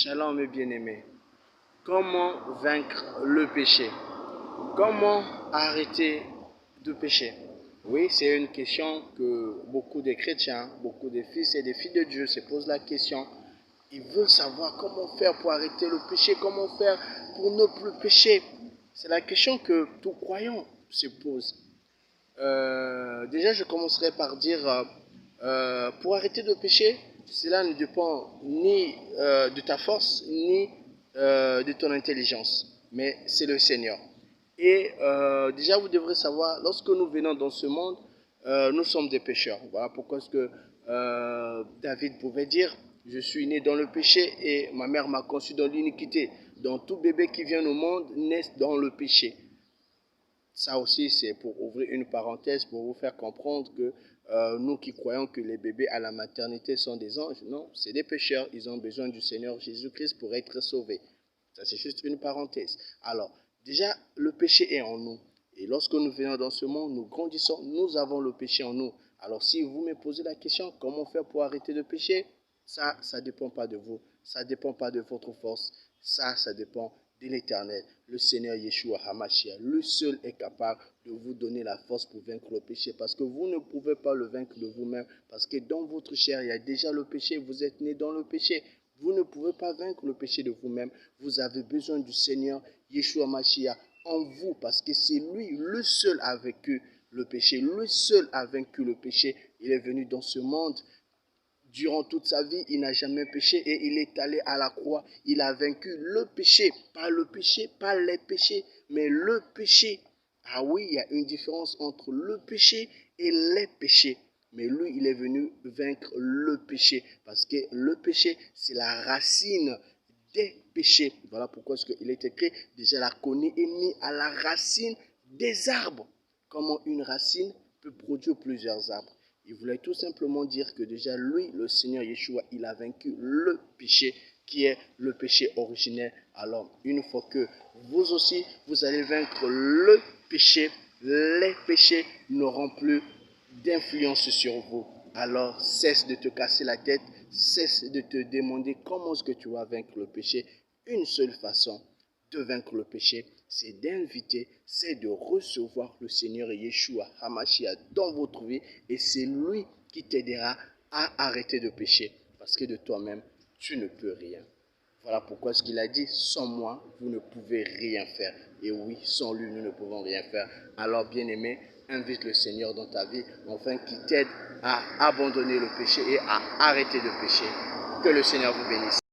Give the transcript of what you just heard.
Shalom mes bien-aimés. Comment vaincre le péché? Comment arrêter de pécher? Oui, c'est une question que beaucoup de chrétiens, beaucoup de fils et de filles de Dieu se posent la question. Ils veulent savoir comment faire pour arrêter le péché, comment faire pour ne plus pécher. C'est la question que tout croyant se pose. Déjà, je commencerai par dire, pour arrêter de pécher, cela ne dépend ni de ta force, ni de ton intelligence, mais c'est le Seigneur. Et déjà, vous devrez savoir, lorsque nous venons dans ce monde, nous sommes des pécheurs. Voilà pourquoi est-ce que David pouvait dire, je suis né dans le péché et ma mère m'a conçu dans l'iniquité. Donc tout bébé qui vient au monde naît dans le péché. Ça aussi, c'est pour ouvrir une parenthèse, pour vous faire comprendre que nous qui croyons que les bébés à la maternité sont des anges, non, c'est des pécheurs. Ils ont besoin du Seigneur Jésus-Christ pour être sauvés. Ça, c'est juste une parenthèse. Alors, déjà, le péché est en nous. Et lorsque nous venons dans ce monde, nous grandissons, nous avons le péché en nous. Alors, si vous me posez la question, comment faire pour arrêter de pécher? Ça ne dépend pas de vous. Ça ne dépend pas de votre force. Ça dépend de l'Éternel. Le Seigneur Yeshua HaMashiach, le seul est capable de vous donner la force pour vaincre le péché. Parce que vous ne pouvez pas le vaincre de vous-même. Parce que dans votre chair, il y a déjà le péché. Vous êtes né dans le péché. Vous ne pouvez pas vaincre le péché de vous-même. Vous avez besoin du Seigneur Yeshua HaMashiach en vous. Parce que c'est lui, le seul a vaincu le péché. Le seul a vaincu le péché. Il est venu dans ce monde. Durant toute sa vie, il n'a jamais péché et il est allé à la croix. Il a vaincu le péché, pas les péchés, mais le péché. Ah oui, il y a une différence entre le péché et les péchés. Mais lui, il est venu vaincre le péché. Parce que le péché, c'est la racine des péchés. Voilà pourquoi il est écrit, déjà la connue est mise à la racine des arbres. Comment une racine peut produire plusieurs arbres. Il voulait tout simplement dire que déjà lui, le Seigneur Yeshua, il a vaincu le péché qui est le péché originel. Alors, une fois que vous aussi, vous allez vaincre le péché, les péchés n'auront plus d'influence sur vous. Alors, cesse de te casser la tête, cesse de te demander comment est-ce que tu vas vaincre le péché. Une seule façon de vaincre le péché, c'est d'inviter, c'est de recevoir le Seigneur Yeshua HaMashiach dans votre vie et c'est lui qui t'aidera à arrêter de pécher parce que de toi-même, tu ne peux rien. Voilà pourquoi ce qu'il a dit, sans moi, vous ne pouvez rien faire. Et oui, sans lui, nous ne pouvons rien faire. Alors, bien-aimé, invite le Seigneur dans ta vie, afin qu'il t'aide à abandonner le péché et à arrêter de pécher. Que le Seigneur vous bénisse.